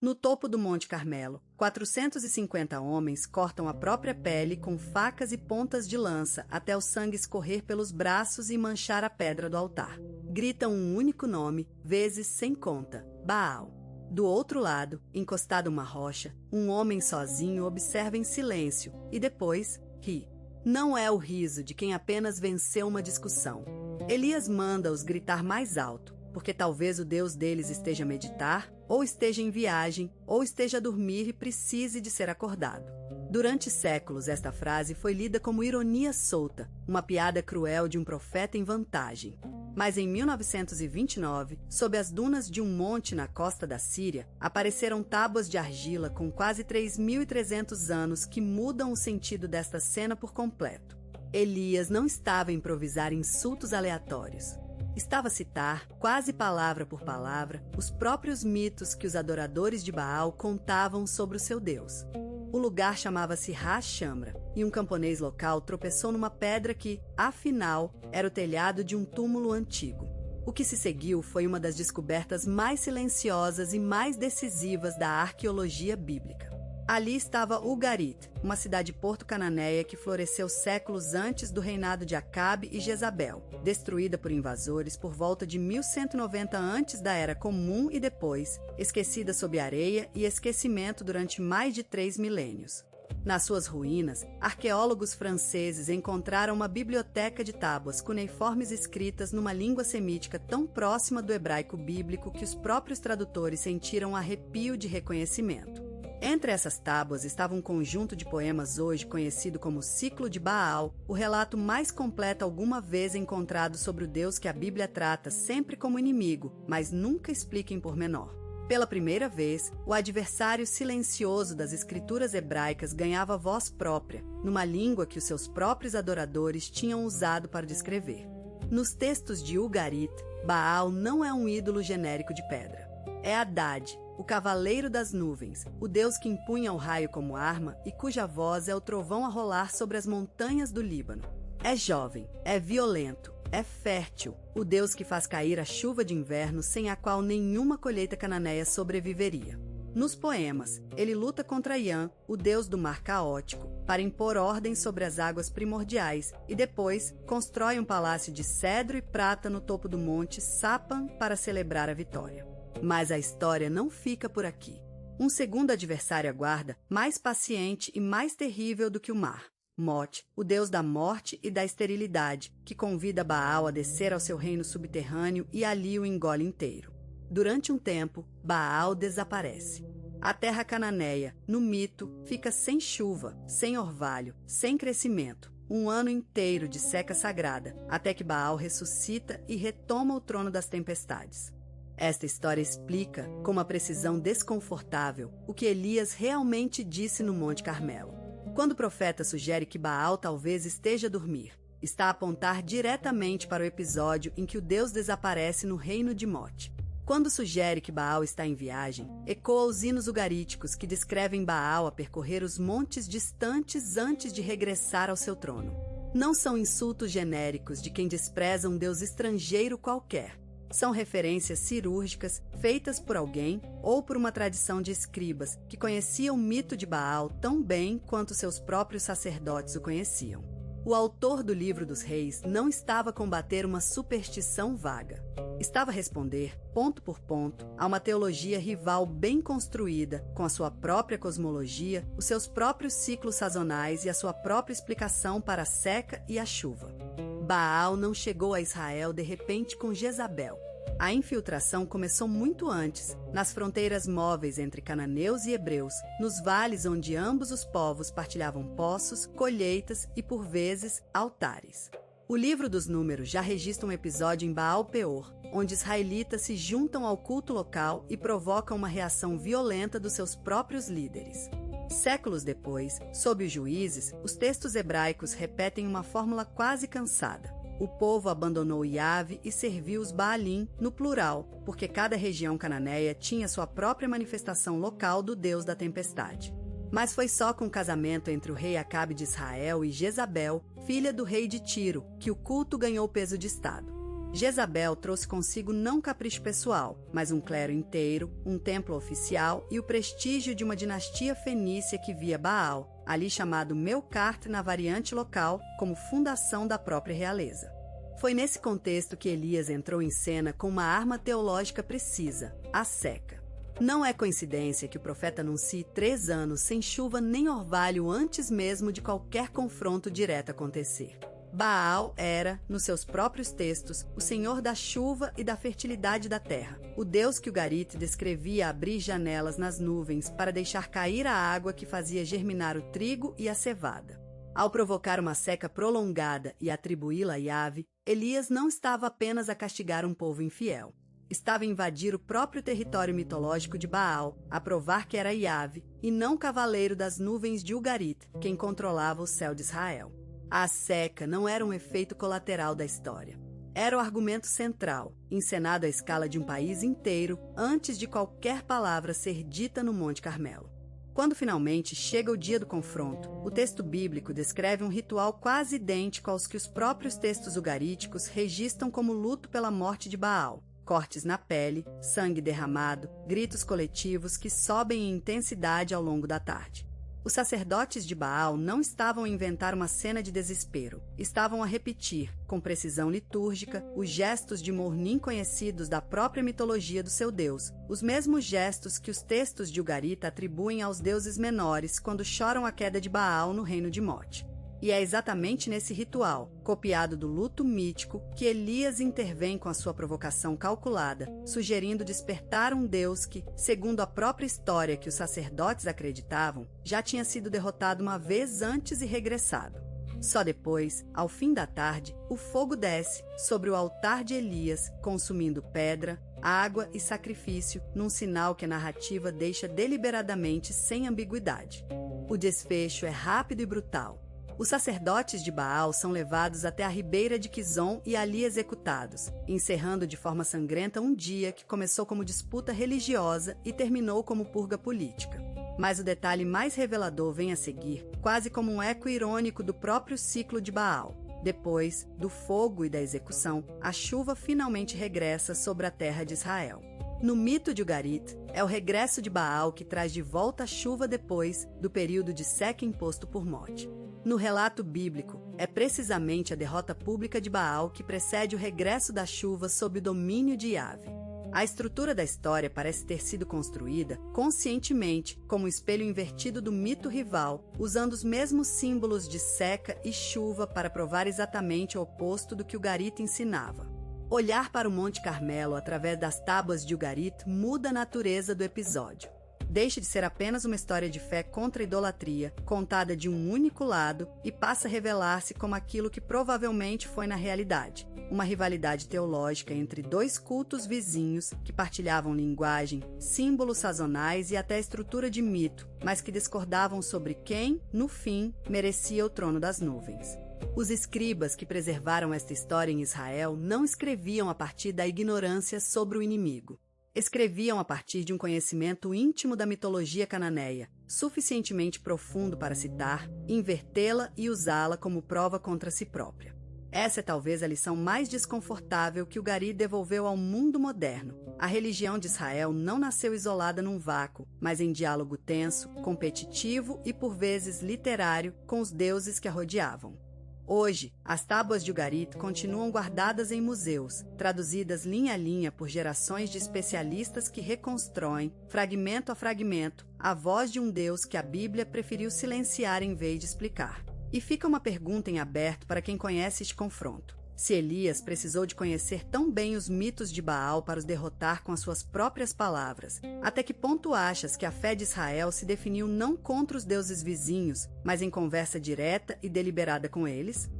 No topo do Monte Carmelo, 450 homens cortam a própria pele com facas e pontas de lança até o sangue escorrer pelos braços e manchar a pedra do altar. Gritam um único nome, vezes sem conta: Baal. Do outro lado, encostado uma rocha, um homem sozinho observa em silêncio e depois ri. Não é o riso de quem apenas venceu uma discussão. Elias manda-os gritar mais alto, porque talvez o Deus deles esteja a meditar, ou esteja em viagem, ou esteja a dormir e precise de ser acordado. Durante séculos, esta frase foi lida como ironia solta, uma piada cruel de um profeta em vantagem. Mas em 1929, sob as dunas de um monte na costa da Síria, apareceram tábuas de argila com quase 3.300 anos que mudam o sentido desta cena por completo. Elias não estava a improvisar insultos aleatórios. Estava a citar, quase palavra por palavra, os próprios mitos que os adoradores de Baal contavam sobre o seu Deus. O lugar chamava-se Ha-Shamra, e um camponês local tropeçou numa pedra que, afinal, era o telhado de um túmulo antigo. O que se seguiu foi uma das descobertas mais silenciosas e mais decisivas da arqueologia bíblica. Ali estava Ugarit, uma cidade-porto cananeia que floresceu séculos antes do reinado de Acabe e Jezabel, destruída por invasores por volta de 1190 antes da Era Comum e depois, esquecida sob areia e esquecimento durante mais de 3 milênios. Nas suas ruínas, arqueólogos franceses encontraram uma biblioteca de tábuas cuneiformes escritas numa língua semítica tão próxima do hebraico bíblico que os próprios tradutores sentiram arrepio de reconhecimento. Entre essas tábuas estava um conjunto de poemas hoje conhecido como Ciclo de Baal, o relato mais completo alguma vez encontrado sobre o Deus que a Bíblia trata sempre como inimigo, mas nunca explica em pormenor. Pela primeira vez, o adversário silencioso das escrituras hebraicas ganhava voz própria, numa língua que os seus próprios adoradores tinham usado para descrever. Nos textos de Ugarit, Baal não é um ídolo genérico de pedra. É Haddad, o cavaleiro das nuvens, o deus que empunha o raio como arma e cuja voz é o trovão a rolar sobre as montanhas do Líbano. É jovem, é violento, é fértil, o deus que faz cair a chuva de inverno sem a qual nenhuma colheita cananeia sobreviveria. Nos poemas, ele luta contra Yan, o deus do mar caótico, para impor ordem sobre as águas primordiais e depois constrói um palácio de cedro e prata no topo do monte Sapan para celebrar a vitória. Mas a história não fica por aqui. Um segundo adversário aguarda, mais paciente e mais terrível do que o mar. Mot, o deus da morte e da esterilidade, que convida Baal a descer ao seu reino subterrâneo e ali o engole inteiro. Durante um tempo, Baal desaparece. A terra cananeia, no mito, fica sem chuva, sem orvalho, sem crescimento, um ano inteiro de seca sagrada, até que Baal ressuscita e retoma o trono das tempestades. Esta história explica, com uma precisão desconfortável, o que Elias realmente disse no Monte Carmelo. Quando o profeta sugere que Baal talvez esteja a dormir, está a apontar diretamente para o episódio em que o Deus desaparece no reino de Mot. Quando sugere que Baal está em viagem, ecoa os hinos ugaríticos que descrevem Baal a percorrer os montes distantes antes de regressar ao seu trono. Não são insultos genéricos de quem despreza um Deus estrangeiro qualquer. São referências cirúrgicas feitas por alguém ou por uma tradição de escribas que conhecia o mito de Baal tão bem quanto seus próprios sacerdotes o conheciam. O autor do Livro dos Reis não estava a combater uma superstição vaga. Estava a responder, ponto por ponto, a uma teologia rival bem construída, com a sua própria cosmologia, os seus próprios ciclos sazonais e a sua própria explicação para a seca e a chuva. Baal não chegou a Israel de repente com Jezabel. A infiltração começou muito antes, nas fronteiras móveis entre cananeus e hebreus, nos vales onde ambos os povos partilhavam poços, colheitas e, por vezes, altares. O livro dos Números já registra um episódio em Baal-Peor, onde israelitas se juntam ao culto local e provocam uma reação violenta dos seus próprios líderes. Séculos depois, sob os juízes, os textos hebraicos repetem uma fórmula quase cansada. O povo abandonou Yahvé e serviu os Baalim, no plural, porque cada região cananeia tinha sua própria manifestação local do Deus da tempestade. Mas foi só com o casamento entre o rei Acabe de Israel e Jezabel, filha do rei de Tiro, que o culto ganhou peso de Estado. Jezabel trouxe consigo não um capricho pessoal, mas um clero inteiro, um templo oficial e o prestígio de uma dinastia fenícia que via Baal, ali chamado Melkart na variante local, como fundação da própria realeza. Foi nesse contexto que Elias entrou em cena com uma arma teológica precisa, a seca. Não é coincidência que o profeta anuncie 3 anos sem chuva nem orvalho antes mesmo de qualquer confronto direto acontecer. Baal era, nos seus próprios textos, o senhor da chuva e da fertilidade da terra, o deus que Ugarit descrevia abrir janelas nas nuvens para deixar cair a água que fazia germinar o trigo e a cevada. Ao provocar uma seca prolongada e atribuí-la a Yahvé, Elias não estava apenas a castigar um povo infiel. Estava a invadir o próprio território mitológico de Baal, a provar que era Yahvé, e não cavaleiro das nuvens de Ugarit, quem controlava o céu de Israel. A seca não era um efeito colateral da história. Era o argumento central, encenado à escala de um país inteiro, antes de qualquer palavra ser dita no Monte Carmelo. Quando finalmente chega o dia do confronto, o texto bíblico descreve um ritual quase idêntico aos que os próprios textos ugaríticos registram como luto pela morte de Baal. Cortes na pele, sangue derramado, gritos coletivos que sobem em intensidade ao longo da tarde. Os sacerdotes de Baal não estavam a inventar uma cena de desespero. Estavam a repetir, com precisão litúrgica, os gestos de Mornim conhecidos da própria mitologia do seu deus, os mesmos gestos que os textos de Ugarit atribuem aos deuses menores quando choram a queda de Baal no reino de Mote. E é exatamente nesse ritual, copiado do luto mítico, que Elias intervém com a sua provocação calculada, sugerindo despertar um deus que, segundo a própria história que os sacerdotes acreditavam, já tinha sido derrotado uma vez antes e regressado. Só depois, ao fim da tarde, o fogo desce sobre o altar de Elias, consumindo pedra, água e sacrifício, num sinal que a narrativa deixa deliberadamente sem ambiguidade. O desfecho é rápido e brutal. Os sacerdotes de Baal são levados até a ribeira de Quizon e ali executados, encerrando de forma sangrenta um dia que começou como disputa religiosa e terminou como purga política. Mas o detalhe mais revelador vem a seguir, quase como um eco irônico do próprio ciclo de Baal. Depois do fogo e da execução, a chuva finalmente regressa sobre a terra de Israel. No mito de Ugarit, é o regresso de Baal que traz de volta a chuva depois do período de seca imposto por Mote. No relato bíblico, é precisamente a derrota pública de Baal que precede o regresso da chuva sob o domínio de Yahvé. A estrutura da história parece ter sido construída conscientemente como um espelho invertido do mito rival, usando os mesmos símbolos de seca e chuva para provar exatamente o oposto do que Ugarit ensinava. Olhar para o Monte Carmelo através das tábuas de Ugarit muda a natureza do episódio. Deixa de ser apenas uma história de fé contra a idolatria, contada de um único lado, e passa a revelar-se como aquilo que provavelmente foi na realidade, uma rivalidade teológica entre 2 cultos vizinhos que partilhavam linguagem, símbolos sazonais e até estrutura de mito, mas que discordavam sobre quem, no fim, merecia o trono das nuvens. Os escribas que preservaram esta história em Israel não escreviam a partir da ignorância sobre o inimigo. Escreviam a partir de um conhecimento íntimo da mitologia cananeia, suficientemente profundo para citar, invertê-la e usá-la como prova contra si própria. Essa é talvez a lição mais desconfortável que Ugarit devolveu ao mundo moderno. A religião de Israel não nasceu isolada num vácuo, mas em diálogo tenso, competitivo e por vezes literário com os deuses que a rodeavam. Hoje, as tábuas de Ugarit continuam guardadas em museus, traduzidas linha a linha por gerações de especialistas que reconstroem, fragmento a fragmento, a voz de um Deus que a Bíblia preferiu silenciar em vez de explicar. E fica uma pergunta em aberto para quem conhece este confronto. Se Elias precisou de conhecer tão bem os mitos de Baal para os derrotar com as suas próprias palavras, até que ponto achas que a fé de Israel se definiu não contra os deuses vizinhos, mas em conversa direta e deliberada com eles?